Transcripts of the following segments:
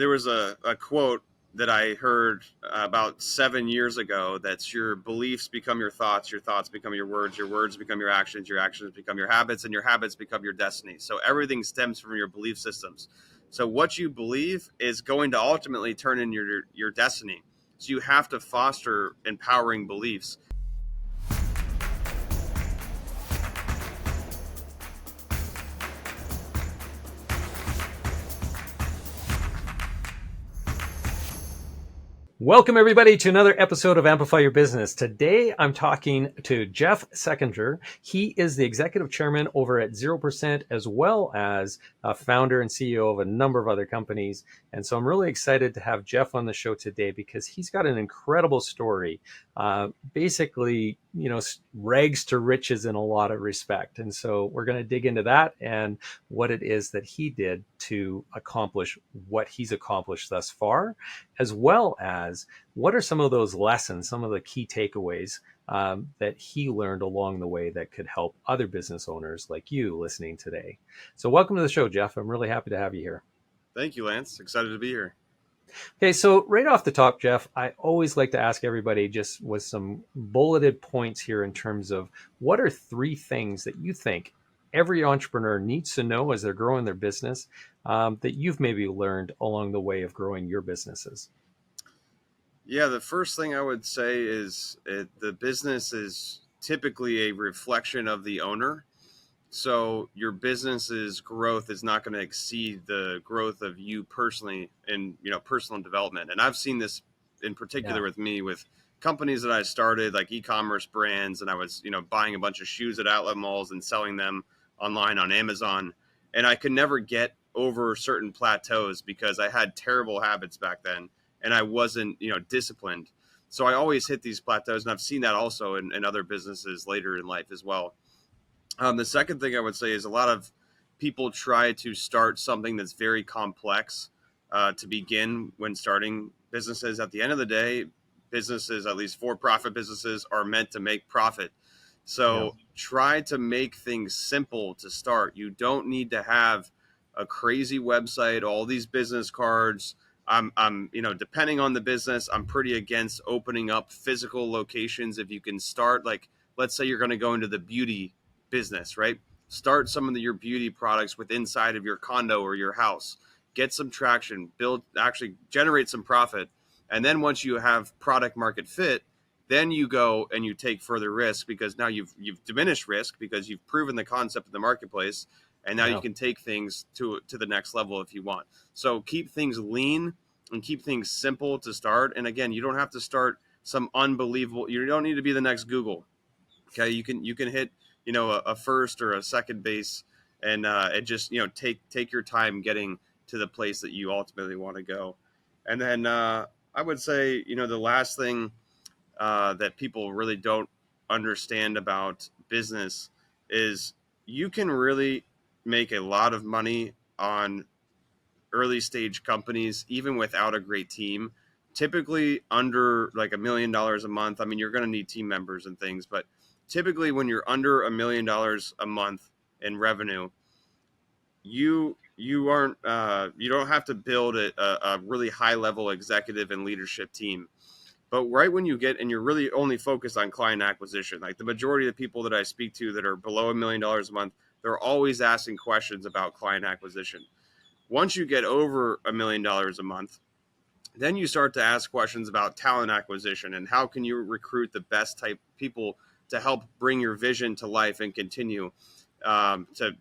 there was a quote that I heard about 7 years ago. That's your beliefs become your thoughts become your words become your actions become your habits, and your habits become your destiny. So everything stems from your belief systems. So what you believe is going to ultimately turn in your destiny. So you have to foster empowering beliefs. Welcome, everybody, to another episode of Amplify Your Business. Today, I'm talking to Jeff Sekinger. He is the executive chairman over at 0%, as well as a founder and CEO of a number of other companies. And so I'm really excited to have Jeff on the show today because he's got an incredible story, basically, rags to riches in a lot of respect. And so we're going to dig into that and what it is that he did to accomplish what he's accomplished thus far, as well as what are some of those lessons, some of the key takeaways that he learned along the way that could help other business owners like you listening today. So welcome to the show, Jeff. I'm really happy to have you here. Thank you, Lance. Excited to be here. Okay, so right off the top, Jeff, I always like to ask everybody just with some bulleted points here in terms of what are 3 things that you think every entrepreneur needs to know as they're growing their business that you've maybe learned along the way of growing your businesses? Yeah, the first thing I would say is the business is typically a reflection of the owner. So your business's growth is not going to exceed the growth of you personally in, personal development. And I've seen this in particular with me, with companies that I started, like e-commerce brands, and I was, buying a bunch of shoes at outlet malls and selling them online on Amazon. And I could never get over certain plateaus because I had terrible habits back then and I wasn't, disciplined. So I always hit these plateaus, and I've seen that also in other businesses later in life as well. The second thing I would say is a lot of people try to start something that's very complex to begin when starting businesses. At the end of the day, businesses, at least for-profit businesses, are meant to make profit. So try to make things simple to start. You don't need to have a crazy website, all these business cards. I'm depending on the business, I'm pretty against opening up physical locations. If you can start, like, let's say you're going to go into the beauty business, right? Start some of your beauty products with inside of your condo or your house. Get some traction, actually generate some profit. And then once you have product market fit, then you go and you take further risk, because now you've diminished risk because you've proven the concept in the marketplace. And now you can take things to the next level if you want. So keep things lean and keep things simple to start. And again, you don't have to start some unbelievable, you don't need to be the next Google. Okay. You can hit, a first or a second base, and just, take your time getting to the place that you ultimately want to go. And then I would say, the last thing that people really don't understand about business is you can really make a lot of money on early stage companies, even without a great team. Typically under like $1 million a month. I mean, you're going to need team members and things, but typically when you're under $1 million a month in revenue, you aren't you don't have to build a really high level executive and leadership team. But right when you get, and you're really only focused on client acquisition, like the majority of the people that I speak to that are below $1 million a month, they're always asking questions about client acquisition. Once you get over $1 million a month, then you start to ask questions about talent acquisition and how can you recruit the best type people to help bring your vision to life and continue to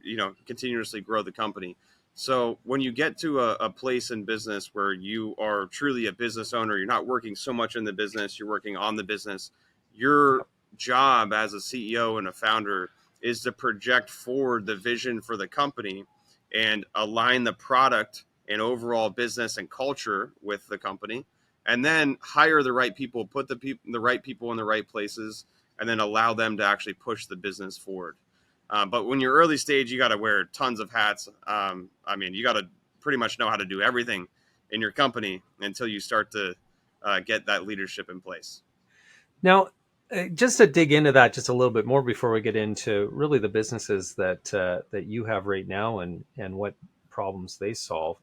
continuously grow the company. So when you get to a place in business where you are truly a business owner, you're not working so much in the business, you're working on the business. Your job as a CEO and a founder is to project forward the vision for the company and align the product and overall business and culture with the company, and then hire the right people, put the right people in the right places, and then allow them to actually push the business forward. But when you're early stage, you got to wear tons of hats. You got to pretty much know how to do everything in your company until you start to get that leadership in place. Now, just to dig into that just a little bit more before we get into really the businesses that you have right now and what problems they solve.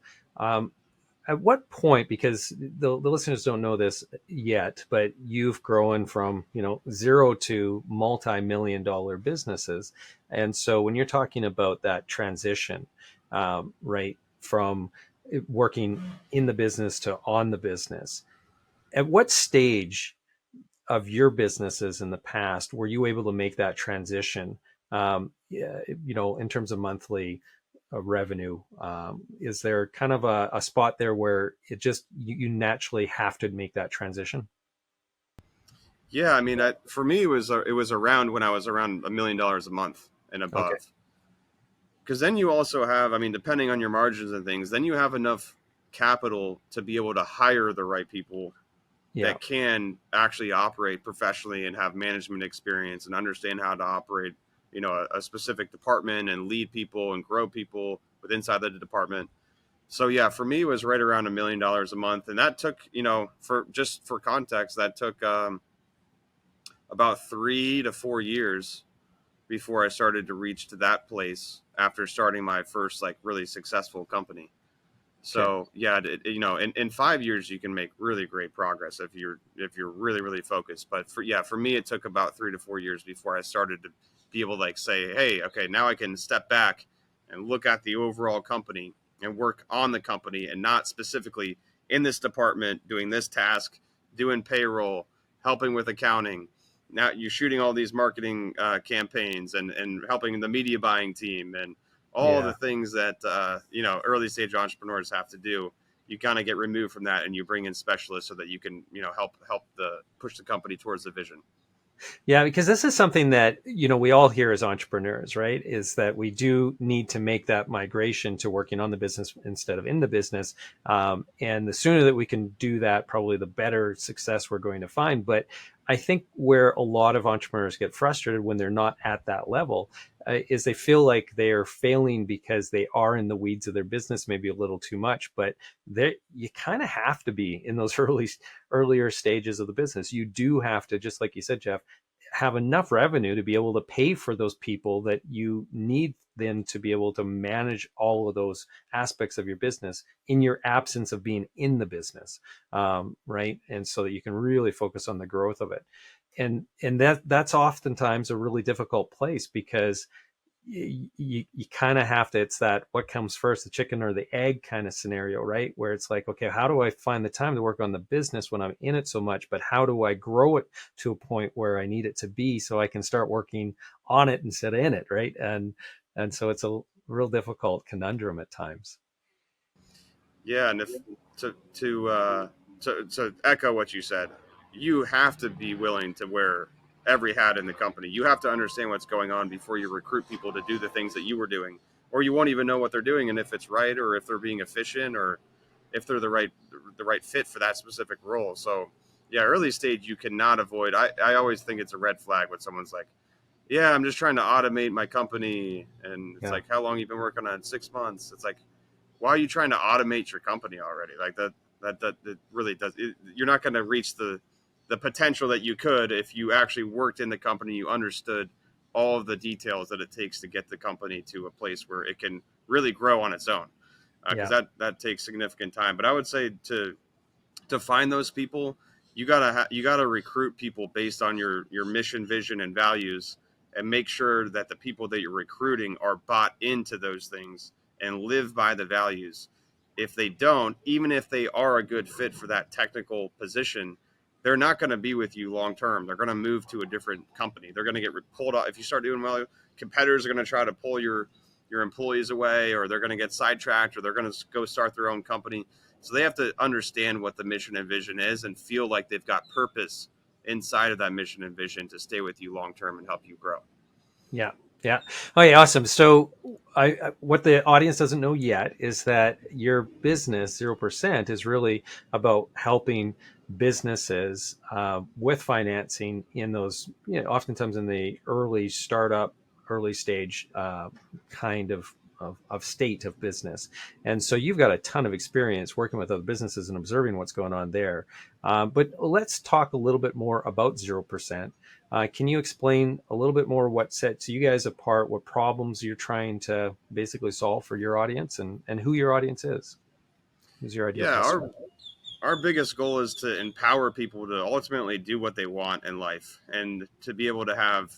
at what point, because the listeners don't know this yet, but you've grown from, zero to multi-million dollar businesses. And so when you're talking about that transition, right, from working in the business to on the business, at what stage of your businesses in the past were you able to make that transition, yeah, in terms of monthly revenue? Is there kind of a spot there where it just you naturally have to make that transition? Yeah, I mean, for me, it was around when I was around $1 million a month and Okay. above. Because then you also have, I mean, depending on your margins and things, then you have enough capital to be able to hire the right people Yeah. that can actually operate professionally and have management experience and understand how to operate, a specific department and lead people and grow people with inside the department. So yeah, for me, it was right around $1 million a month, and that took, for context, that took about 3 to 4 years before I started to reach to that place after starting my first like really successful company. Okay. So yeah, in 5 years you can make really great progress if you're really really focused. But for me, it took about 3 to 4 years before I started to be able to like say, hey, okay, now I can step back and look at the overall company and work on the company and not specifically in this department doing this task, doing payroll, helping with accounting. Now you're shooting all these marketing campaigns and helping the media buying team and all Yeah. the things that early stage entrepreneurs have to do. You kind of get removed from that and you bring in specialists so that you can help the push the company towards the vision. Yeah, because this is something that, we all hear as entrepreneurs, right? Is that we do need to make that migration to working on the business instead of in the business. And the sooner that we can do that, probably the better success we're going to find. But I think where a lot of entrepreneurs get frustrated when they're not at that level is they feel like they are failing because they are in the weeds of their business, maybe a little too much. But you kind of have to be in those earlier stages of the business. You do have to, just like you said, Jeff, have enough revenue to be able to pay for those people that you need then to be able to manage all of those aspects of your business in your absence of being in the business, right? And so that you can really focus on the growth of it. And that's oftentimes a really difficult place because you kind of have to, it's that what comes first, the chicken or the egg kind of scenario, right? Where it's like, okay, how do I find the time to work on the business when I'm in it so much, but how do I grow it to a point where I need it to be so I can start working on it instead of in it, right? And so it's a real difficult conundrum at times. Yeah, and if to echo what you said, you have to be willing to wear every hat in the company. You have to understand what's going on before you recruit people to do the things that you were doing, or you won't even know what they're doing and if it's right or if they're being efficient or if they're the right fit for that specific role. So yeah, early stage you cannot avoid. I always think it's a red flag when someone's like, yeah, I'm just trying to automate my company, and it's Yeah. like, how long you been working on it? 6 months. It's like, why are you trying to automate your company already? Like that really does. You're not going to reach the potential that you could if you actually worked in the company. You understood all of the details that it takes to get the company to a place where it can really grow on its own. Because Yeah. that takes significant time. But I would say to find those people, you gotta recruit people based on your mission, vision, and values, and make sure that the people that you're recruiting are bought into those things and live by the values. If they don't, even if they are a good fit for that technical position, they're not going to be with you long term. They're going to move to a different company. They're going to get pulled off. If you start doing well, competitors are going to try to pull your employees away, or they're going to get sidetracked, or they're going to go start their own company. So they have to understand what the mission and vision is and feel like they've got purpose inside of that mission and vision to stay with you long term and help you grow. Yeah. Yeah. Okay. Awesome. So, what the audience doesn't know yet is that your business 0% is really about helping businesses with financing in those, oftentimes in the early startup, early stage kind of state of business. And so you've got a ton of experience working with other businesses and observing what's going on there. But let's talk a little bit more about 0%. Can you explain a little bit more what sets you guys apart, what problems you're trying to basically solve for your audience, and who your audience is? Who's your ideal Yeah, customer? our biggest goal is to empower people to ultimately do what they want in life and to be able to have,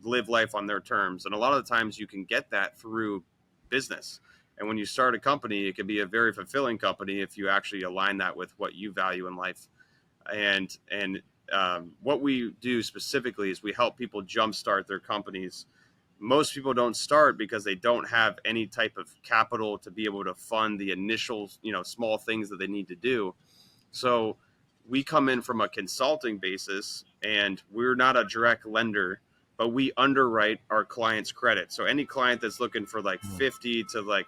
live life on their terms. And a lot of the times you can get that through business. And when you start a company, it can be a very fulfilling company if you actually align that with what you value in life. And what we do specifically is we help people jumpstart their companies. Most people don't start because they don't have any type of capital to be able to fund the initial, small things that they need to do. So we come in from a consulting basis, and we're not a direct lender, but we underwrite our clients' credit. So any client that's looking for like Mm. 50 to like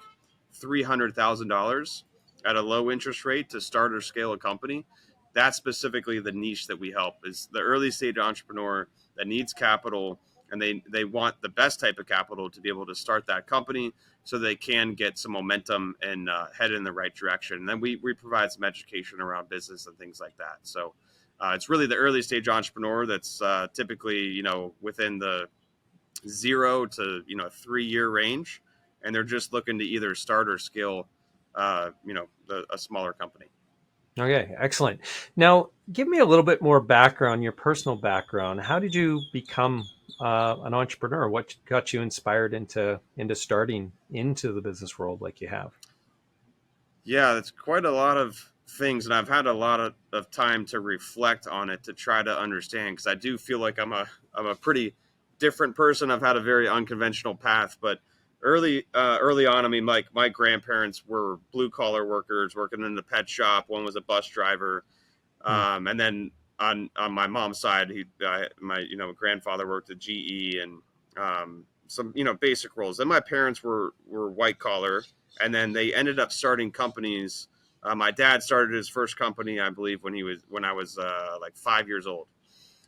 $300,000 at a low interest rate to start or scale a company, that's specifically the niche that we help, is the early stage entrepreneur that needs capital, and they want the best type of capital to be able to start that company so they can get some momentum and head in the right direction. And then we provide some education around business and things like that. So it's really the early stage entrepreneur that's typically, within the 0 to 3 year range, and they're just looking to either start or scale, a smaller company. Okay, excellent. Now, give me a little bit more background, your personal background. How did you become an entrepreneur? What got you inspired into starting into the business world like you have? Yeah, that's quite a lot of things, and I've had a lot of time to reflect on it to try to understand, because I do feel like I'm a pretty different person. I've had a very unconventional path, but early on, I mean, like my grandparents were blue collar workers working in the pet shop. One was a bus driver, Hmm. and then on my mom's side, my grandfather worked at GE and some basic roles. Then my parents were white collar, and then they ended up starting companies. My dad started his first company, I believe, when I was like 5 years old.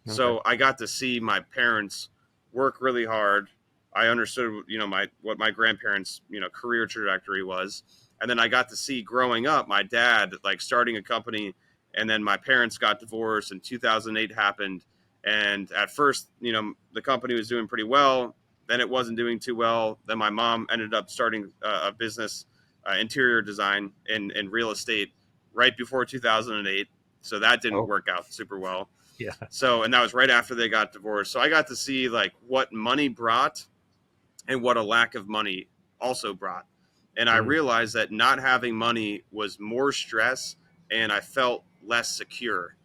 Okay. So I got to see my parents work really hard. I understood, what my grandparents, career trajectory was. And then I got to see growing up my dad like starting a company, and then my parents got divorced and 2008 happened. And at first, the company was doing pretty well. Then it wasn't doing too well. Then my mom ended up starting a business, interior design in real estate, right before 2008. So that didn't Oh, work out super well. yeah. So, and that was right after they got divorced. So I got to see like what money brought and what a lack of money also brought. And I Mm. realized that not having money was more stress, and I felt less secure.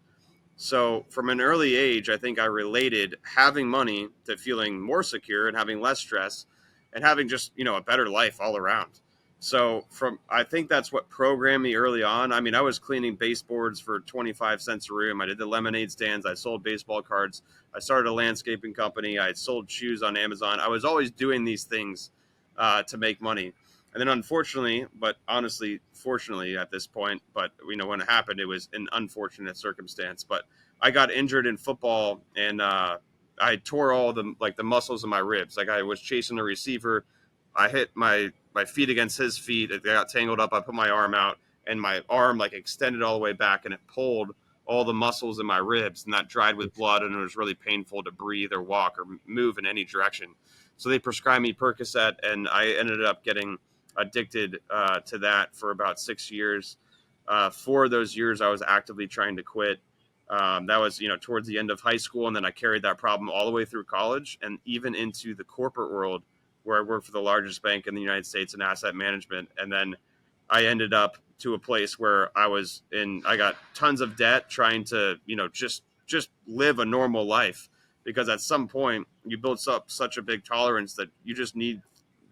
So from an early age, I think I related having money to feeling more secure and having less stress and having just, a better life all around. So I think that's what programmed me early on. I mean, I was cleaning baseboards for 25 cents a room. I did the lemonade stands. I sold baseball cards. I started a landscaping company. I sold shoes on Amazon. I was always doing these things to make money. And then unfortunately, but honestly, fortunately at this point, but when it happened, it was an unfortunate circumstance. But I got injured in football, and I tore all the muscles in my ribs. Like I was chasing a receiver, I hit my feet against his feet. It got tangled up. I put my arm out, and my arm like extended all the way back, and it pulled all the muscles in my ribs, and that dried with blood, and it was really painful to breathe or walk or move in any direction. So they prescribed me Percocet, and I ended up getting addicted to that for about 6 years. 4 of those years, I was actively trying to quit. That was, towards the end of high school, and then I carried that problem all the way through college and even into the corporate world, where I worked for the largest bank in the United States in asset management. And then I ended up to a place where I got tons of debt trying to, just live a normal life, because at some point you build up such a big tolerance that you just need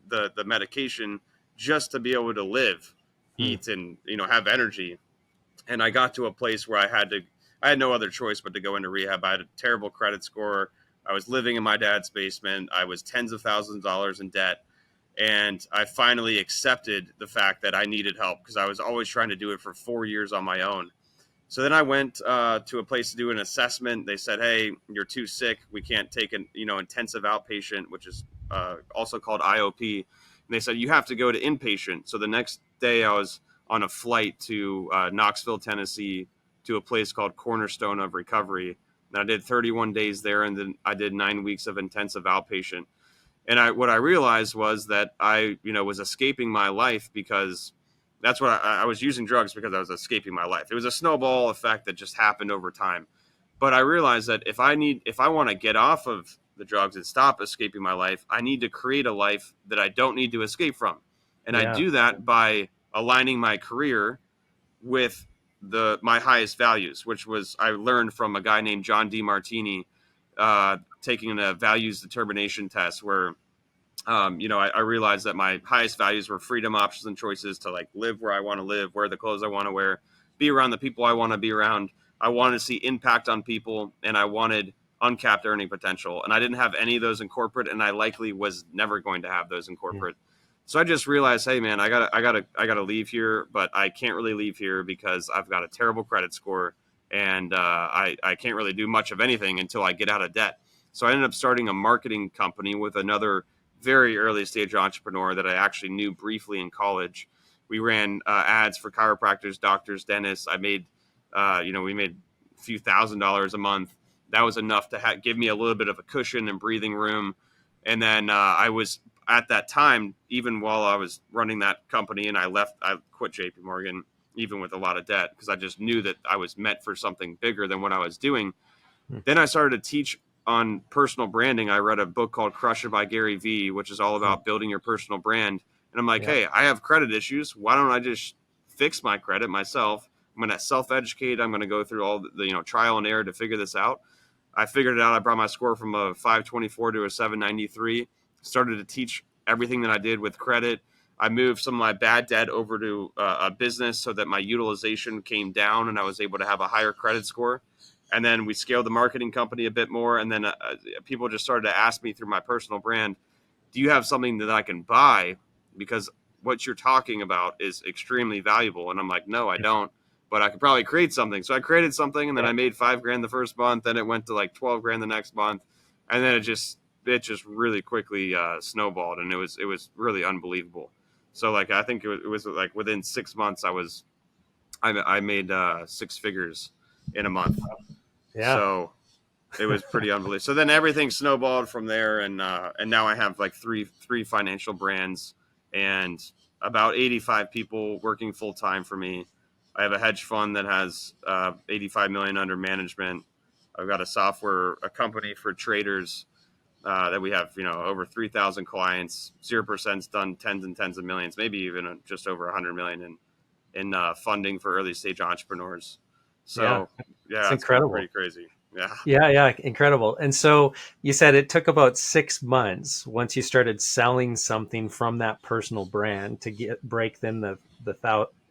the medication just to be able to live, Hmm. eat, and have energy. And I got to a place where I had no other choice but to go into rehab. I had a terrible credit score. I was living in my dad's basement. I was tens of thousands of dollars in debt. And I finally accepted the fact that I needed help, because I was always trying to do it for 4 years on my own. So then I went to a place to do an assessment. They said, "Hey, you're too sick. We can't take an intensive outpatient, which is also called IOP." And they said you have to go to inpatient. So the next day, I was on a flight to Knoxville, Tennessee, to a place called Cornerstone of Recovery. And I did 31 days there, and then I did 9 weeks of intensive outpatient. And what I realized was that I was escaping my life, because That's what I was using drugs because I was escaping my life. It was a snowball effect that just happened over time. But I realized that if I want to get off of the drugs and stop escaping my life, I need to create a life that I don't need to escape from. And I Yeah. do that by aligning my career with my highest values, which was I learned from a guy named John DeMartini, taking a values determination test where I realized that my highest values were freedom, options, and choices to like live where I want to live, wear the clothes I want to wear, be around the people I want to be around. I wanted to see impact on people, and I wanted uncapped earning potential. And I didn't have any of those in corporate, and I likely was never going to have those in Mm. corporate. So I just realized, hey man, I gotta leave here, but I can't really leave here because I've got a terrible credit score, and I can't really do much of anything until I get out of debt. So I ended up starting a marketing company with another very early stage entrepreneur that I actually knew briefly in college. We ran ads for chiropractors, doctors, dentists. We made a few $1,000s a month. That was enough to give me a little bit of a cushion and breathing room. And then I was at that time, even while I was running that company, and I quit JP Morgan, even with a lot of debt, because I just knew that I was meant for something bigger than what I was doing. Mm. Then I started to teach on personal branding. I read a book called Crush It by Gary Vee, which is all Mm. about building your personal brand. And I'm like, Yeah. hey, I have credit issues. Why don't I just fix my credit myself? I'm going to self-educate. I'm going to go through all the trial and error to figure this out. I figured it out. I brought my score from a 524 to a 793. Started to teach everything that I did with credit. I moved some of my bad debt over to a business so that my utilization came down and I was able to have a higher credit score. And then we scaled the marketing company a bit more. And then people just started to ask me through my personal brand, do you have something that I can buy? Because what you're talking about is extremely valuable. And I'm like, no, I don't, but I could probably create something. So I created something, and then Yeah. I made 5 grand the first month. Then it went to like 12 grand the next month. And then it just really quickly snowballed, and it was really unbelievable. So like, I think it was like within 6 months, I made 6 figures in a month. Yeah. So it was pretty unbelievable. So then everything snowballed from there, and now I have like three financial brands and about 85 people working full time for me. I have a hedge fund that has 85 million under management. I've got a company for traders that we have over 3,000 clients. 0%'s done tens and tens of millions, maybe even just over 100 million in funding for early stage entrepreneurs. Yeah. So yeah, It's it's been incredible. pretty crazy. Yeah. Yeah, yeah, incredible. And so you said it took about 6 months once you started selling something from that personal brand to break then the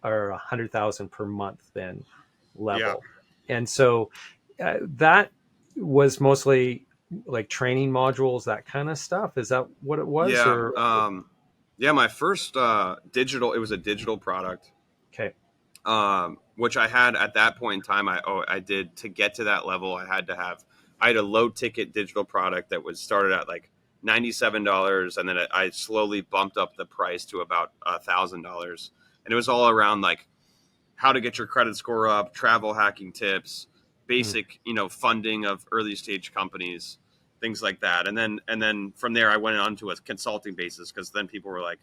100,000 per month then Yeah. level. And so that was mostly like training modules, that kind of stuff. Is that what it was? Yeah. Or Yeah. My first it was a digital product, okay, which I had at that point in time. I did to get to that level. I had a low ticket digital product that was started at like $97, and then I slowly bumped up the price to about $1,000, and it was all around like how to get your credit score up, travel hacking tips, mm, basic, funding of early stage companies, things like that. And then from there I went on to a consulting basis because then people were like,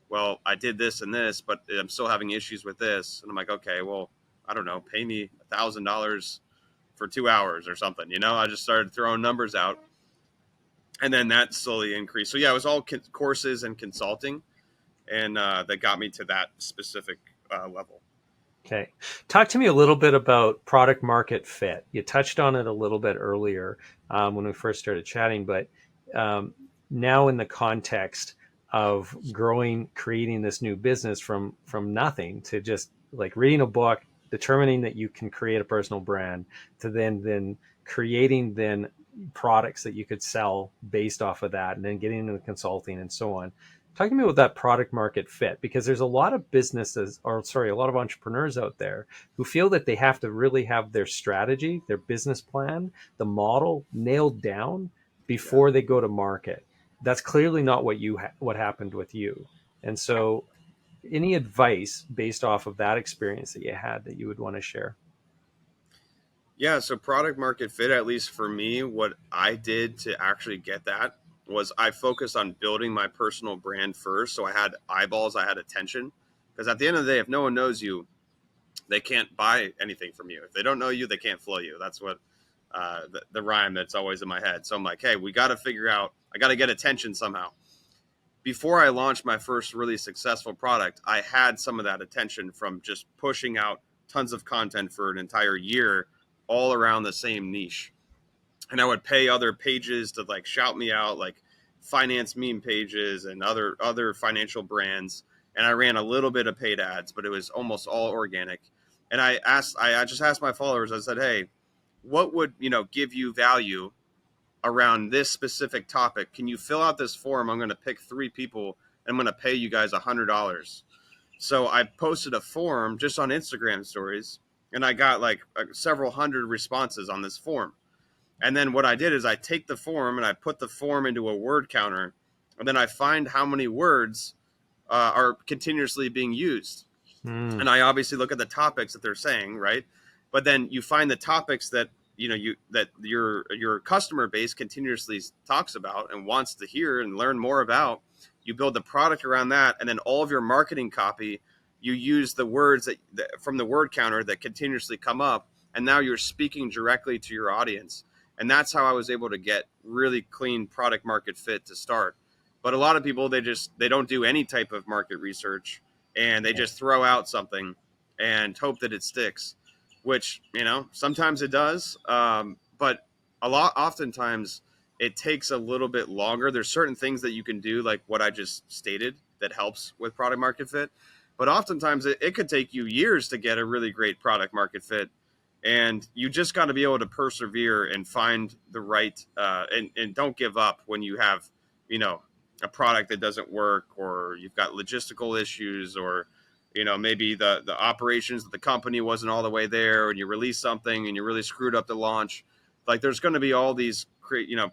well, I did this and this, but I'm still having issues with this. And I'm like, okay, well, I don't know, pay me $1,000 for 2 hours or something. I just started throwing numbers out, and then that slowly increased. So yeah, it was all courses and consulting, and that got me to that specific level. okay. Talk to me a little bit about product market fit. You touched on it a little bit earlier when we first started chatting, but um, now in the context of growing, creating this new business from nothing to just like reading a book, determining that you can create a personal brand, to then creating then products that you could sell based off of that, and then getting into consulting and so on. Talk to me about that product market fit, because there's a lot of businesses, or sorry, a lot of entrepreneurs out there who feel that they have to really have their strategy, their business plan, the model nailed down Yeah. before they go to market. That's clearly not what happened with you. And so, any advice based off of that experience that you had that you would want to share? Yeah, so product market fit, at least for me, what I did to actually get that was I focused on building my personal brand first. So I had eyeballs, I had attention. Because at the end of the day, if no one knows you, they can't buy anything from you. If they don't know you, they can't flow you. That's what the rhyme that's always in my head. So I'm like, hey, we got to figure out, I got to get attention somehow. Before I launched my first really successful product, I had some of that attention from just pushing out tons of content for an entire year all around the same niche. And I would pay other pages to like shout me out, like finance meme pages and other financial brands. And I ran a little bit of paid ads, but it was almost all organic. And I just asked my followers, I said, hey, what would, give you value around this specific topic? Can you fill out this form? I'm going to pick 3 people and I'm going to pay you guys $100. So I posted a form just on Instagram stories and I got like several hundred responses on this form. And then what I did is I take the form and I put the form into a word counter, and then I find how many words are continuously being used. Mm. And I obviously look at the topics that they're saying, right? But then you find the topics that that your customer base continuously talks about and wants to hear and learn more about. You build the product around that, and then all of your marketing copy, you use the words that from the word counter that continuously come up, and now you're speaking directly to your audience. And that's how I was able to get really clean product market fit to start. But a lot of people, they don't do any type of market research, and they just throw out something and hope that it sticks, which, sometimes it does. But oftentimes it takes a little bit longer. There's certain things that you can do, like what I just stated, that helps with product market fit. But oftentimes it could take you years to get a really great product market fit. And you just got to be able to persevere and find the right, and don't give up when you have, a product that doesn't work, or you've got logistical issues, or, maybe the operations of the company wasn't all the way there, and you release something and you really screwed up the launch. Like there's going to be all these,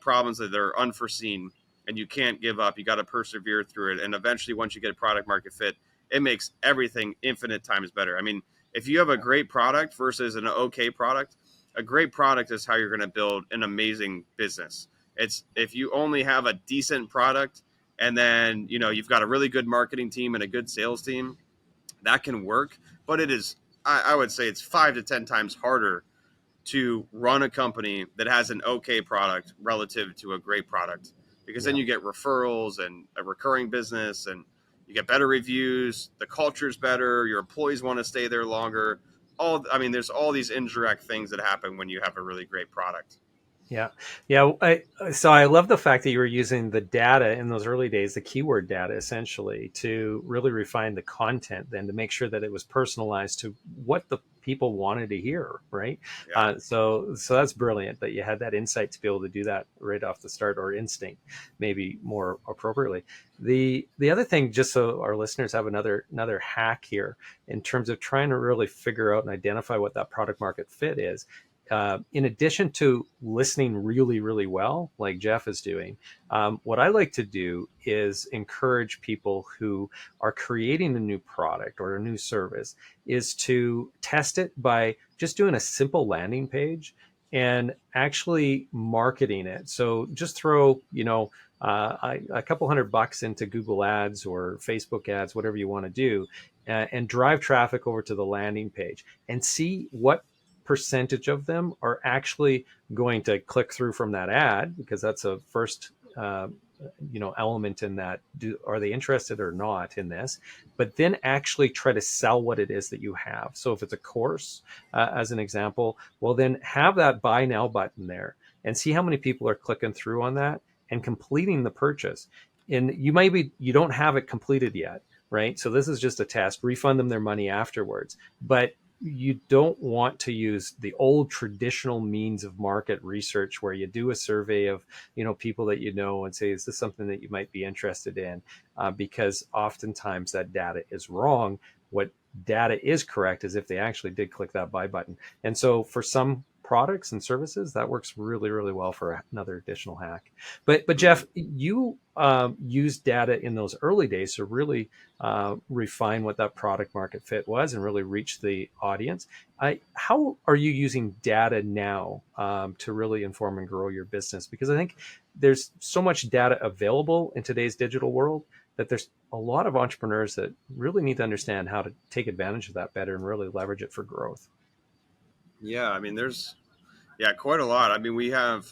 problems that are unforeseen, and you can't give up. You got to persevere through it. And eventually, once you get a product market fit, it makes everything infinite times better. I mean, if you have a great product versus an okay product, a great product is how you're going to build an amazing business. It's if you only have a decent product and then, you've got a really good marketing team and a good sales team, that can work. But it is, I would say it's 5 to 10 times harder to run a company that has an okay product relative to a great product, because then Yeah. you get referrals and a recurring business, and you get better reviews, the culture's better, your employees want to stay there longer. There's all these indirect things that happen when you have a really great product. Yeah. Yeah. So I love the fact that you were using the data in those early days, the keyword data essentially, to really refine the content, then to make sure that it was personalized to what the people wanted to hear. Right. Yeah. So that's brilliant that you had that insight to be able to do that right off the start, or instinct, maybe more appropriately. The other thing, just so our listeners have another hack here in terms of trying to really figure out and identify what that product market fit is, in addition to listening really, really well, like Jeff is doing, what I like to do is encourage people who are creating a new product or a new service is to test it by just doing a simple landing page and actually marketing it. So just throw, a couple $100 into Google ads or Facebook ads, whatever you want to do, and drive traffic over to the landing page and see what percentage of them are actually going to click through from that ad, because that's a first element in that. Are they interested or not in this? But then actually try to sell what it is that you have. So if it's a course, as an example, well, then have that buy now button there and see how many people are clicking through on that and completing the purchase. And you don't have it completed yet, right? So this is just a test. Refund them their money afterwards. But you don't want to use the old traditional means of market research where you do a survey of people that and say, is this something that you might be interested in, because oftentimes that data is wrong. What data is correct is if they actually did click that buy button. And so for some products and services, that works really, really well for another additional hack. But Jeff, you used data in those early days to really refine what that product market fit was and really reach the audience. How are you using data now to really inform and grow your business? Because I think there's so much data available in today's digital world that there's a lot of entrepreneurs that really need to understand how to take advantage of that better and really leverage it for growth. Yeah, I mean, there's quite a lot. I mean, we have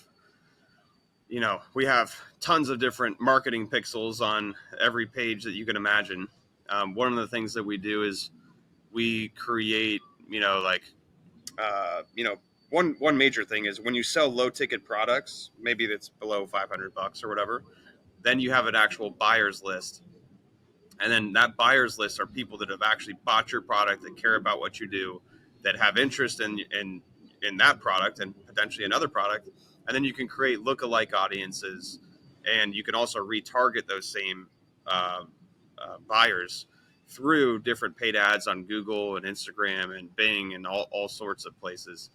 tons of different marketing pixels on every page that you can imagine. One of the things that we do is we create, like, one major thing is when you sell low ticket products, maybe that's below $500 or whatever, then you have an actual buyer's list. And then that buyer's list are people that have actually bought your product, that care about what you do, that have interest in that product and potentially another product. And then you can create lookalike audiences, and you can also retarget those same uh, buyers through different paid ads on Google and Instagram and Bing and all sorts of places.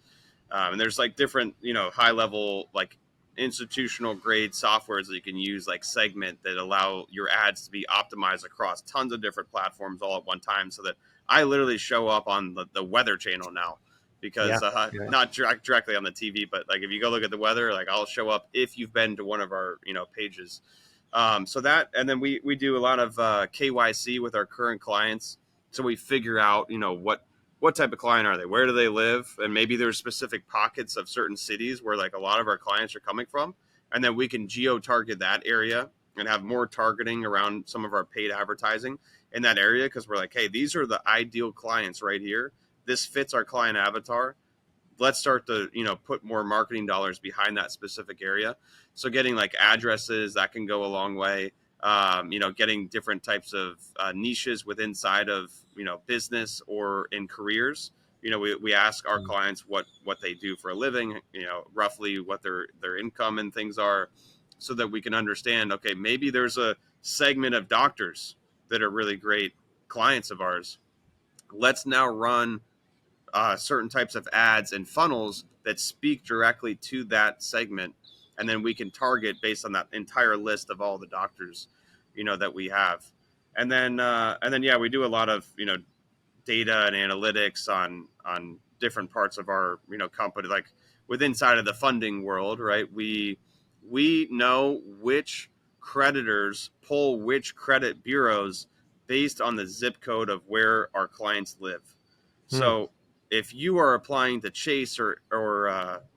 And there's like different, high level, like institutional grade softwares that you can use, like Segment, that allow your ads to be optimized across tons of different platforms all at one time. So that I literally show up on the Weather Channel now, Yeah. because Yeah. not directly on the TV, but like if you go look at the weather, like I'll show up if you've been to one of our pages. So that, and then we do a lot of KYC with our current clients. So we figure out, what type of client are they? Where do they live? And maybe there's specific pockets of certain cities where like a lot of our clients are coming from. And then we can geo target that area and have more targeting around some of our paid advertising in that area. Cause we're like, hey, these are the ideal clients right here. This fits our client avatar. Let's start to put more marketing dollars behind that specific area. So getting like addresses, that can go a long way. Getting different types of niches within inside of business or in careers. We ask our clients what they do for a living, roughly what their income and things are, so that we can understand, okay, maybe there's a segment of doctors that are really great clients of ours. Let's now run certain types of ads and funnels that speak directly to that segment, and then we can target based on that entire list of all the doctors that we have. And then yeah, we do a lot of data and analytics on different parts of our company, like within inside of the funding world, right? We know which creditors pull which credit bureaus based on the zip code of where our clients live. Hmm. So if you are applying to Chase or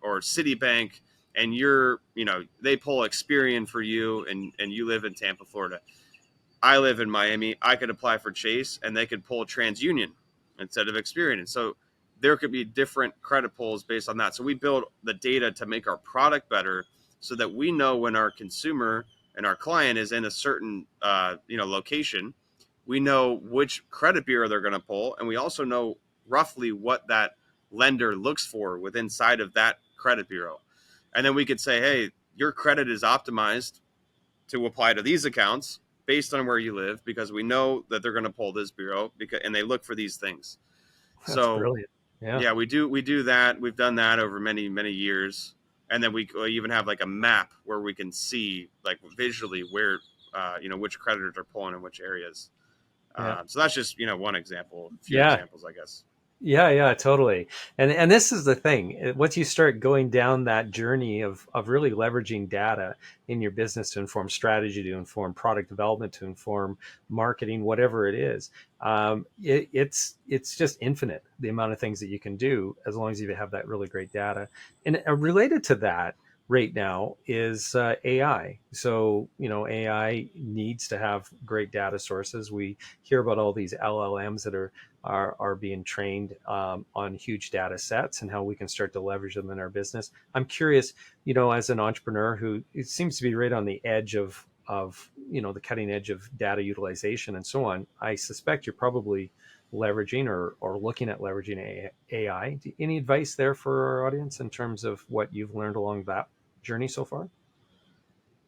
Citibank, and they pull Experian for you, and you live in Tampa, Florida, I live in Miami, I could apply for Chase and they could pull TransUnion instead of Experian. And so there could be different credit pulls based on that. So we build the data to make our product better, so that we know when our consumer and our client is in a certain location, we know which credit bureau they're going to pull, and we also know roughly what that lender looks for within inside of that credit bureau. And then we could say, hey, your credit is optimized to apply to these accounts based on where you live, because we know that they're going to pull this bureau, and they look for these things. That's So brilliant. Yeah. yeah, we do that. We've done that over many years, and then we even have like a map where we can see like visually where which creditors are pulling in which areas. Yeah. So that's just one example, a few Yeah. examples, I guess. Yeah, yeah, totally. And this is the thing. Once you start going down that journey of really leveraging data in your business to inform strategy, to inform product development, to inform marketing, whatever it is, it's just infinite, the amount of things that you can do as long as you have that really great data. And related to that right now is AI. So AI needs to have great data sources. We hear about all these LLMs that are being trained on huge data sets, and how we can start to leverage them in our business. I'm curious, as an entrepreneur who it seems to be right on the edge of the cutting edge of data utilization and so on, I suspect you're probably leveraging or looking at leveraging AI. Any advice there for our audience in terms of what you've learned along that journey so far?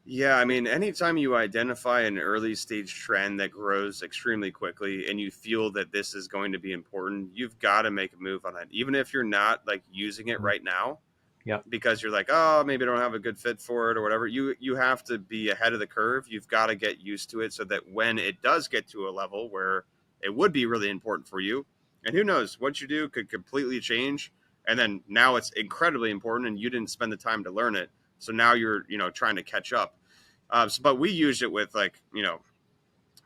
Yeah, I mean, anytime you identify an early stage trend that grows extremely quickly and you feel that this is going to be important, you've got to make a move on it, even if you're not like using it Mhm. right now, Yeah, because you're like, oh, maybe I don't have a good fit for it or whatever. You have to be ahead of the curve. You've got to get used to it, so that when it does get to a level where it would be really important for you, and who knows, what you do could completely change, and then now it's incredibly important and you didn't spend the time to learn it. So now you're trying to catch up. But we used it with like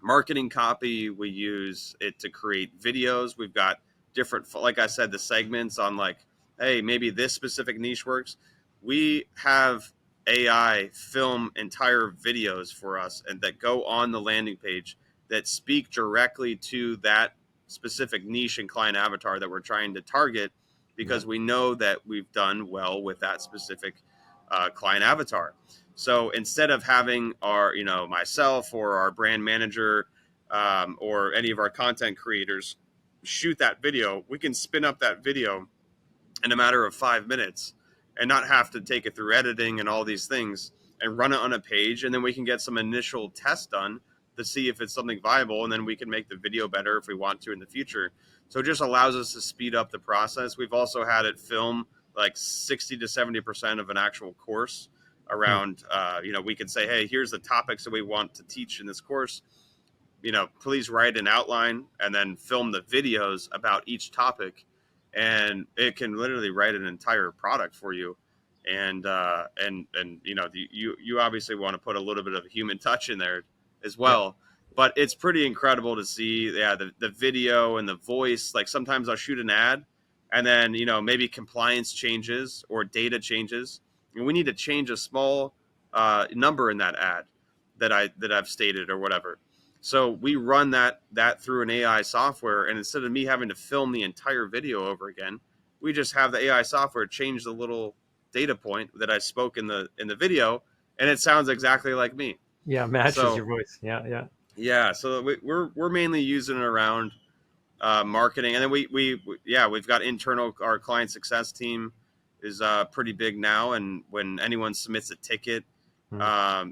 marketing copy. We use it to create videos. We've got different, like I said, the segments on like, hey, maybe this specific niche works. We have AI film entire videos for us and that go on the landing page that speak directly to that specific niche and client avatar that we're trying to target, Yeah. because we know that we've done well with that specific client avatar. So instead of having our, myself or our brand manager, or any of our content creators shoot that video, we can spin up that video in a matter of 5 minutes and not have to take it through editing and all these things and run it on a page. And then we can get some initial tests done to see if it's something viable. And then we can make the video better if we want to in the future. So it just allows us to speed up the process. We've also had it film like 60 to 70% of an actual course Hmm. around, we can say, hey, here's the topics that we want to teach in this course. Please write an outline and then film the videos about each topic, and it can literally write an entire product for you. And you obviously want to put a little bit of a human touch in there as Yeah. well. But it's pretty incredible to see, yeah, the video and the voice. Like sometimes I'll shoot an ad, and then maybe compliance changes or data changes, and we need to change a small number in that ad that I've stated or whatever. So we run that through an AI software, and instead of me having to film the entire video over again, we just have the AI software change the little data point that I spoke in the video, and it sounds exactly like me. Yeah. Matches So your voice. Yeah. Yeah. yeah, so we're mainly using it around marketing, and then we've got internal, our client success team is pretty big now, and when anyone submits a ticket, Hmm.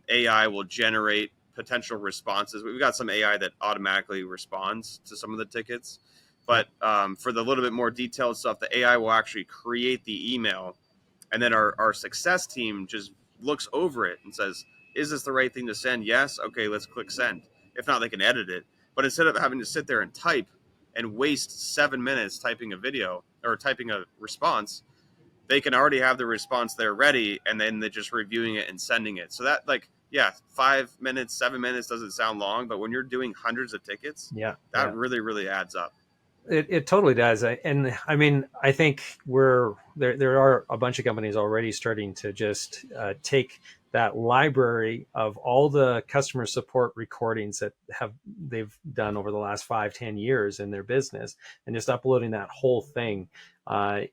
AI will generate potential responses. We've got some AI that automatically responds to some of the tickets, Yeah. but for the little bit more detailed stuff, the AI will actually create the email, and then our success team just looks over it and says, is this the right thing to send? Yes. Okay, let's click send. If not, they can edit it. But instead of having to sit there and type and waste 7 minutes typing a video or typing a response, they can already have the response there ready, and then they're just reviewing it and sending it. So that, like, yeah, 5 minutes, 7 minutes doesn't sound long, but when you're doing hundreds of tickets, Yeah. that Yeah. really, really adds up. It totally does. And I mean, I think we're there. There are a bunch of companies already starting to just take that library of all the customer support recordings that they've done over the last 5, 10 years in their business, and just uploading that whole thing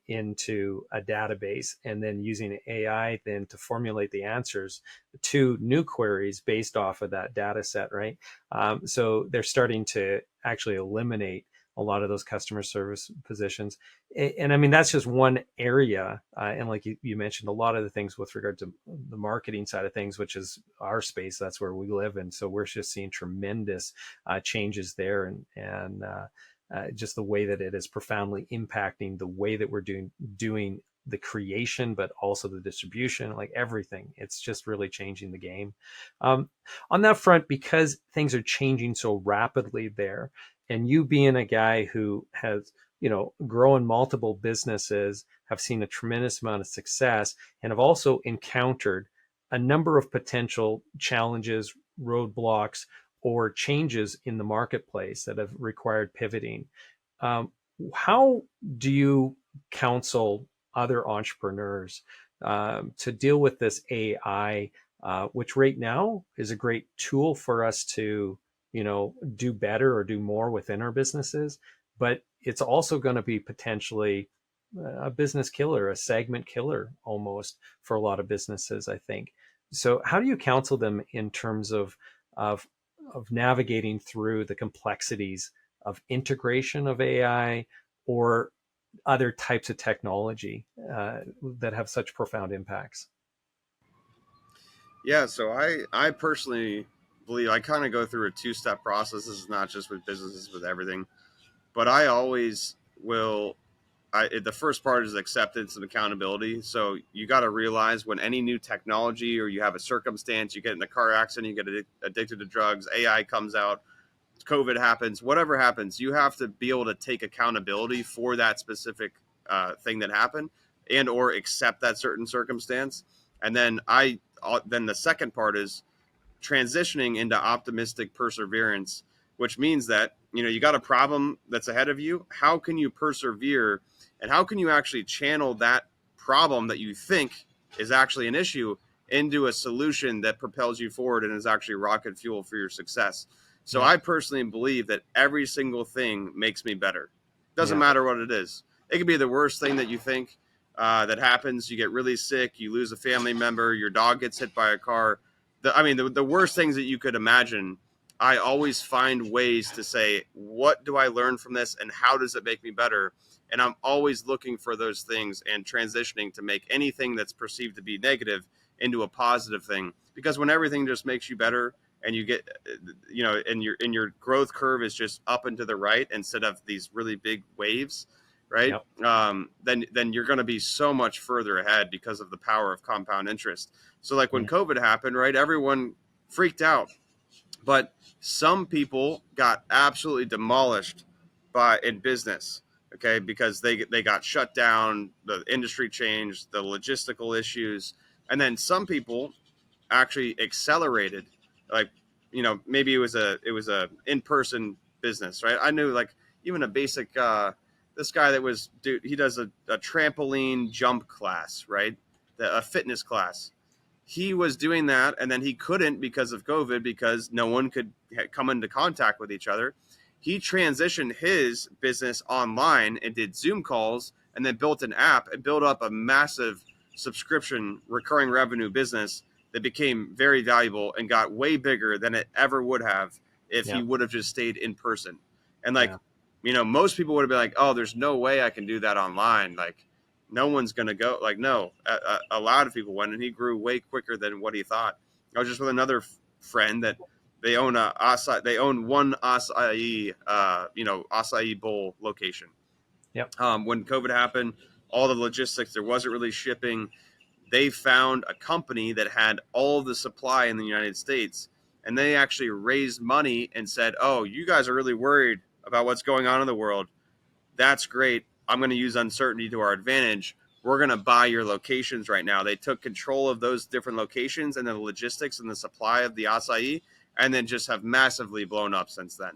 into a database, and then using AI then to formulate the answers to new queries based off of that data set, right? So they're starting to actually eliminate a lot of those customer service positions. And I mean, that's just one area. And like you mentioned, a lot of the things with regard to the marketing side of things, which is our space, that's where we live. And so we're just seeing tremendous changes there, and just the way that it is profoundly impacting the way that we're doing the creation, but also the distribution, like everything. It's just really changing the game. Um, on that front, because things are changing so rapidly there, and you being a guy who has grown multiple businesses, have seen a tremendous amount of success, and have also encountered a number of potential challenges, roadblocks, or changes in the marketplace that have required pivoting. um, how do you counsel other entrepreneurs to deal with this AI, which right now is a great tool for us to do better or do more within our businesses, but it's also going to be potentially a business killer, a segment killer almost for a lot of businesses, I think. So how do you counsel them in terms of of navigating through the complexities of integration of AI or other types of technology that have such profound impacts? Yeah, so I personally believe I kind of go through a two-step process. This is not just with businesses, with everything. But I always will. The first part is acceptance and accountability. So you got to realize when any new technology, or you have a circumstance, you get in a car accident, you get addicted to drugs, AI comes out, COVID happens, whatever happens, you have to be able to take accountability for that specific thing that happened, and or accept that certain circumstance. And then the second part is transitioning into optimistic perseverance which means that, you got a problem that's ahead of you. How can you persevere, and how can you actually channel that problem that you think is actually an issue into a solution that propels you forward and is actually rocket fuel for your success? So Yeah. I personally believe that every single thing makes me better. Doesn't Yeah. matter what it is. It could be the worst thing that you think that happens. You get really sick, you lose a family member, your dog gets hit by a car. The worst things that you could imagine. I always find ways to say, what do I learn from this and how does it make me better? And I'm always looking for those things and transitioning to make anything that's perceived to be negative into a positive thing. Because when everything just makes you better and you get, and your growth curve is just up and to the right instead of these really big waves, right? Yep. Then you're going to be so much further ahead because of the power of compound interest. So like when Yeah. COVID happened, right, everyone freaked out, but some people got absolutely demolished in business, okay, because they got shut down, the industry changed, the logistical issues, and then some people actually accelerated. Like, maybe it was a in-person business, right? I knew, like, even a basic this guy that was dude, he does a trampoline jump class, right? A fitness class. He was doing that, and then he couldn't because of COVID, because no one could come into contact with each other. He transitioned his business online and did Zoom calls, and then built an app and built up a massive subscription recurring revenue business that became very valuable and got way bigger than it ever would have if he Yeah. would have just stayed in person. And like, Yeah. most people would have been like, oh, there's no way I can do that online. Like, no one's going to go. Like, no, a lot of people went, and he grew way quicker than what he thought. I was just with another friend that they own they own one acai bowl location. Yep. When COVID happened, all the logistics, there wasn't really shipping. They found a company that had all the supply in the United States, and they actually raised money and said, oh, you guys are really worried about what's going on in the world. That's great. I'm going to use uncertainty to our advantage. We're going to buy your locations right now. They took control of those different locations and the logistics and the supply of the acai, and then just have massively blown up since then.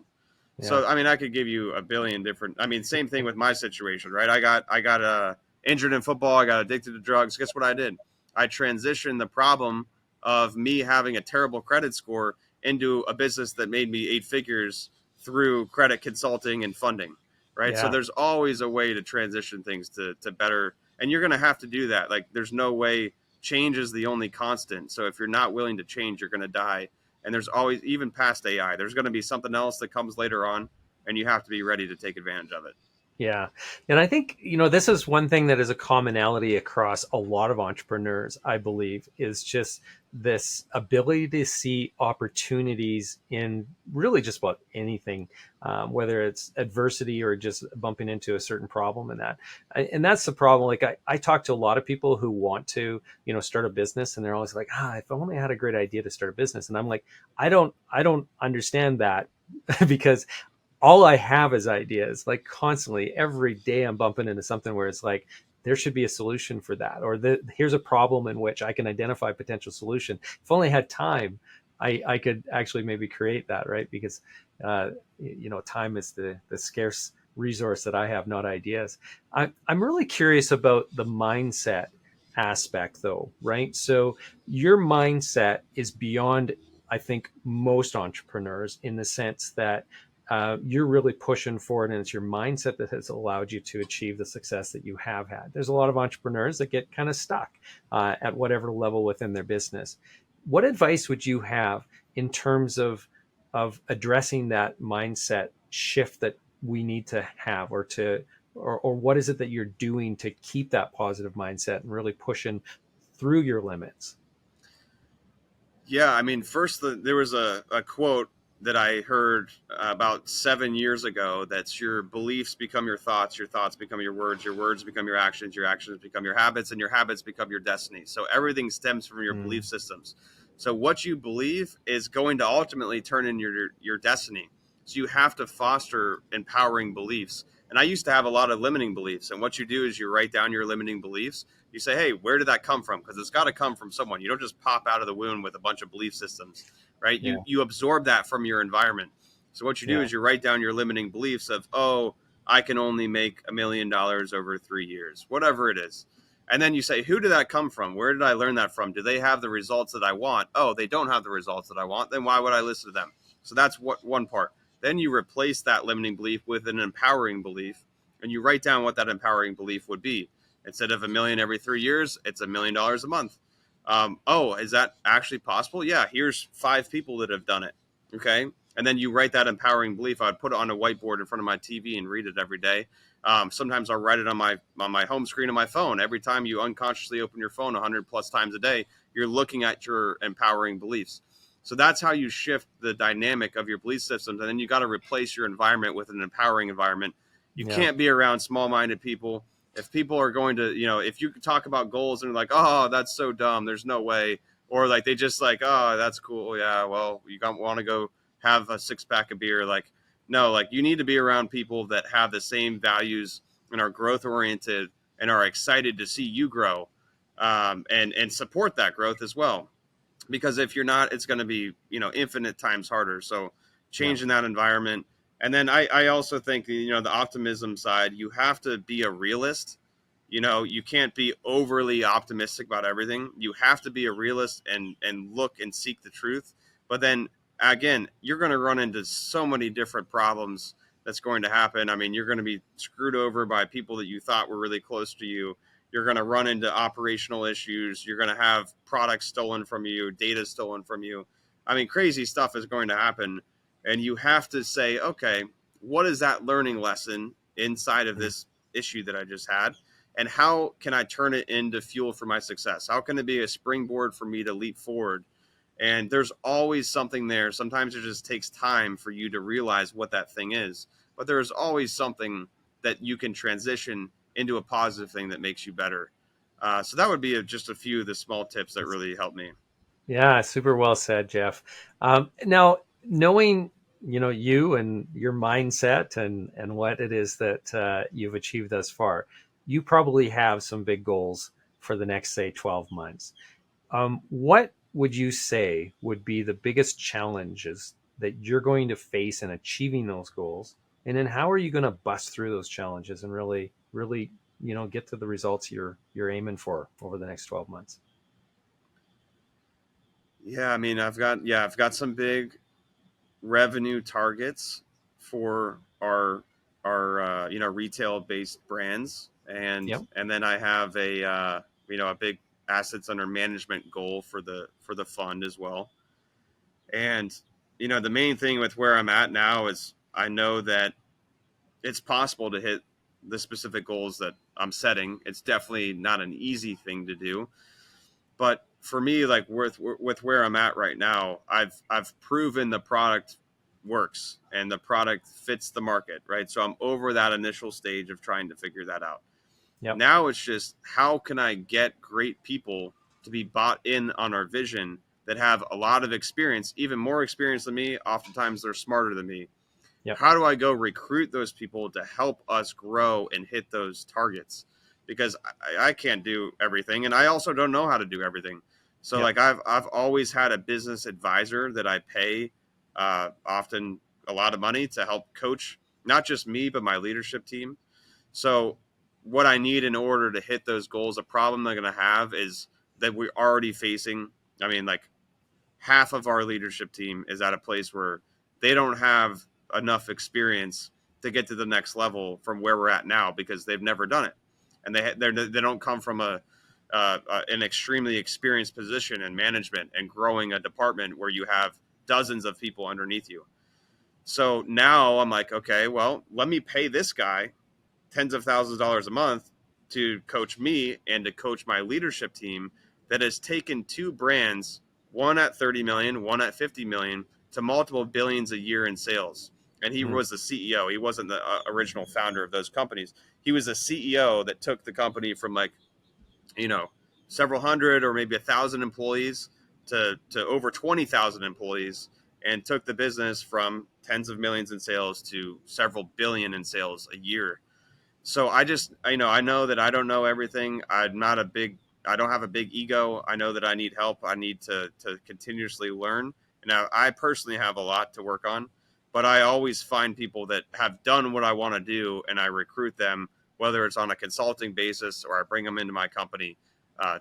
Yeah. So, I could give you a billion different. Same thing with my situation, right? I got injured in football. I got addicted to drugs. Guess what I did? I transitioned the problem of me having a terrible credit score into a business that made me eight figures through credit consulting and funding, right? So Yeah. there's always a way to transition things to better, and you're going to have to do that. Like, there's no way. Change is the only constant. So if you're not willing to change, you're going to die. And there's always, even past AI, there's going to be something else that comes later on, and you have to be ready to take advantage of it. Yeah. And I think, this is one thing that is a commonality across a lot of entrepreneurs, I believe, is just this ability to see opportunities in really just about anything, whether it's adversity or just bumping into a certain problem in that. And that's the problem. Like I talk to a lot of people who want to, start a business, and they're always like, if I only had a great idea to start a business. And I'm like, I don't understand that because all I have is ideas, like constantly every day I'm bumping into something where it's like, there should be a solution for that, or here's a problem in which I can identify a potential solution. If only I had time, I could actually maybe create that, right? Because, time is the scarce resource that I have, not ideas. I'm really curious about the mindset aspect though, right? So your mindset is beyond, I think, most entrepreneurs in the sense that you're really pushing forward, and it's your mindset that has allowed you to achieve the success that you have had. There's a lot of entrepreneurs that get kind of stuck at whatever level within their business. What advice would you have in terms of addressing that mindset shift that we need to have, or what is it that you're doing to keep that positive mindset and really pushing through your limits? Yeah, first, there was a quote that I heard about 7 years ago. That's, your beliefs become your thoughts become your words become your actions become your habits, and your habits become your destiny. So everything stems from your Mm, belief systems. So what you believe is going to ultimately turn in your destiny. So you have to foster empowering beliefs. And I used to have a lot of limiting beliefs. And what you do is you write down your limiting beliefs. You say, hey, where did that come from? Because it's got to come from someone. You don't just pop out of the womb with a bunch of belief systems, right? You yeah. you absorb that from your environment. So what you do Yeah. is you write down your limiting beliefs of, oh, I can only make $1 million over 3 years, whatever it is. And then you say, who did that come from? Where did I learn that from? Do they have the results that I want? Oh, they don't have the results that I want. Then why would I listen to them? So that's what one part. Then you replace that limiting belief with an empowering belief, and you write down what that empowering belief would be. Instead of a million every 3 years, it's $1 million a month. Oh, is that actually possible? Yeah, here's 5 people that have done it. Okay. And then you write that empowering belief. I'd put it on a whiteboard in front of my TV and read it every day. Sometimes I'll write it on my home screen of my phone. Every time you unconsciously open your phone 100 plus times a day, you're looking at your empowering beliefs. So that's how you shift the dynamic of your belief systems. And then you got to replace your environment with an empowering environment. You Yeah. can't be around small-minded people. If people are going to, if you talk about goals and they're like, oh, that's so dumb, there's no way, or like they just like, oh, that's cool, yeah, well, you don't want to go have a 6 pack of beer, like, no, like you need to be around people that have the same values and are growth oriented and are excited to see you grow, and support that growth as well, because if you're not, it's going to be, infinite times harder. So Yeah. changing that environment. And then I also think, the optimism side, you have to be a realist. You can't be overly optimistic about everything. You have to be a realist and look and seek the truth. But then again, you're going to run into so many different problems that's going to happen. I mean, you're going to be screwed over by people that you thought were really close to you. You're going to run into operational issues. You're going to have products stolen from you, data stolen from you. I mean, crazy stuff is going to happen. And you have to say, okay, what is that learning lesson inside of Mhm. this issue that I just had? And how can I turn it into fuel for my success? How can it be a springboard for me to leap forward? And there's always something there. Sometimes it just takes time for you to realize what that thing is, but there's always something that you can transition into a positive thing that makes you better. So that would be just a few of the small tips that really helped me. Yeah, super well said, Jeff. Now, knowing you and your mindset and what it is that you've achieved thus far, you probably have some big goals for the next, say, 12 months. What would you say would be the biggest challenges that you're going to face in achieving those goals? And then how are you going to bust through those challenges and really, really, get to the results you're aiming for over the next 12 months? Yeah, I mean, I've got some big revenue targets for our retail based brands, and Yep. and then I have a big assets under management goal for the fund as well. And the main thing with where I'm at now is I know that it's possible to hit the specific goals that I'm setting. It's definitely not an easy thing to do, but for me, like with where I'm at right now, I've proven the product works and the product fits the market, right? So I'm over that initial stage of trying to figure that out. Yep. Now it's just, how can I get great people to be bought in on our vision, that have a lot of experience, even more experience than me? Oftentimes they're smarter than me. Yep. How do I go recruit those people to help us grow and hit those targets? Because I can't do everything, and I also don't know how to do everything. So Yep. like I've always had a business advisor that I pay, often a lot of money, to help coach not just me but my leadership team. So what I need in order to hit those goals, a problem I'm going to have is that we're already facing. I mean, like, half of our leadership team is at a place where they don't have enough experience to get to the next level from where we're at now, because they've never done it, and they don't come from an extremely experienced position in management and growing a department where you have dozens of people underneath you. So now I'm like, okay, well, let me pay this guy tens of thousands of dollars a month to coach me and to coach my leadership team that has taken two brands, one at 30 million, one at 50 million, to multiple billions a year in sales. And he Mm. was the CEO. He wasn't the original founder of those companies. He was a CEO that took the company from, like, you know, several hundred or maybe 1,000 employees to over 20,000 employees, and took the business from tens of millions in sales to several billion in sales a year. So I know that I don't know everything. I don't have a big ego. I know that I need help. I need to continuously learn. Now, I personally have a lot to work on, but I always find people that have done what I want to do, and I recruit them, whether it's on a consulting basis or I bring them into my company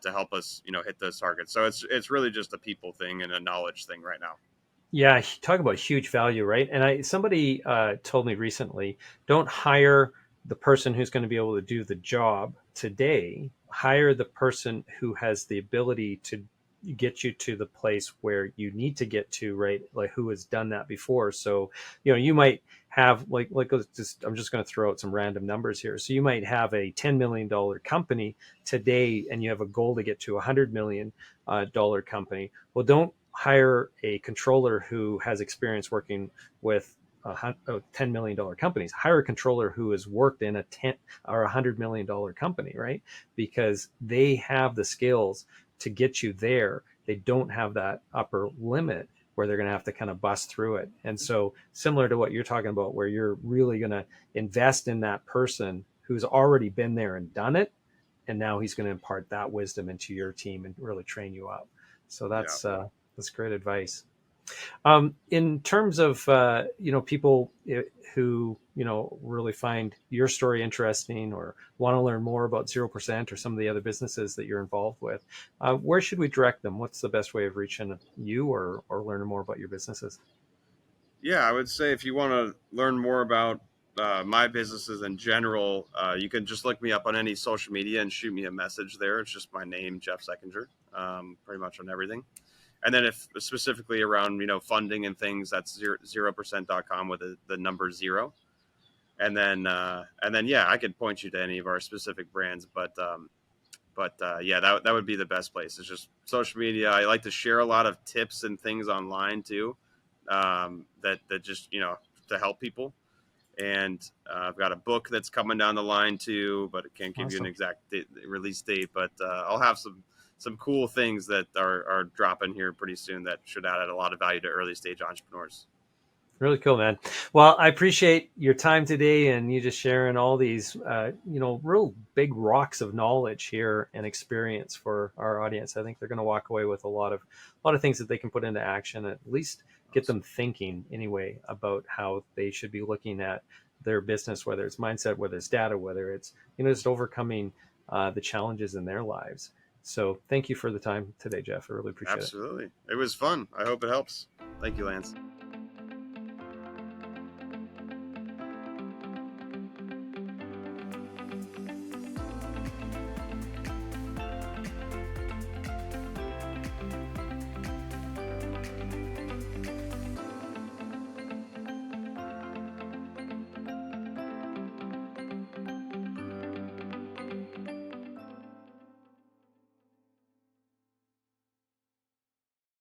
to help us, hit those targets. So it's really just a people thing and a knowledge thing right now. Yeah, talk about huge value, right? And somebody told me recently, don't hire the person who's going to be able to do the job today. Hire the person who has the ability to get you to the place where you need to get to, right? Like who has done that before. So, you might have I'm just going to throw out some random numbers here. So you might have a $10 million company today, and you have a goal to get to $100 million company. Well, don't hire a controller who has experience working with $10 million companies. Hire a controller who has worked in a 10 or $100 million company, right? Because they have the skills to get you there. They don't have that upper limit where they're going to have to kind of bust through it. And so, similar to what you're talking about, where you're really going to invest in that person who's already been there and done it, and now he's going to impart that wisdom into your team and really train you up. So Yeah. that's great advice. In terms of people who really find your story interesting or want to learn more about 0% or some of the other businesses that you're involved with, where should we direct them? What's the best way of reaching you or learning more about your businesses? Yeah, I would say if you want to learn more about my businesses in general, you can just look me up on any social media and shoot me a message there. It's just my name, Jeff Sekinger, pretty much on everything. And then if specifically around, funding and things, that's 0%.com with the number zero. And then, yeah, I could point you to any of our specific brands, but yeah, that would be the best place. It's just social media. I like to share a lot of tips and things online too, that just to help people. And I've got a book that's coming down the line too, but it can't give you an Awesome. exact release date. But I'll have some cool things that are dropping here pretty soon that should add a lot of value to early stage entrepreneurs. Really cool, man. Well, I appreciate your time today and you just sharing all these, real big rocks of knowledge here and experience for our audience. I think they're going to walk away with a lot of things that they can put into action, at least get Awesome. them thinking anyway about how they should be looking at their business, whether it's mindset, whether it's data, whether it's, just overcoming the challenges in their lives. So thank you for the time today, Jeff. I really appreciate it. Absolutely. It was fun. I hope it helps. Thank you, Lance.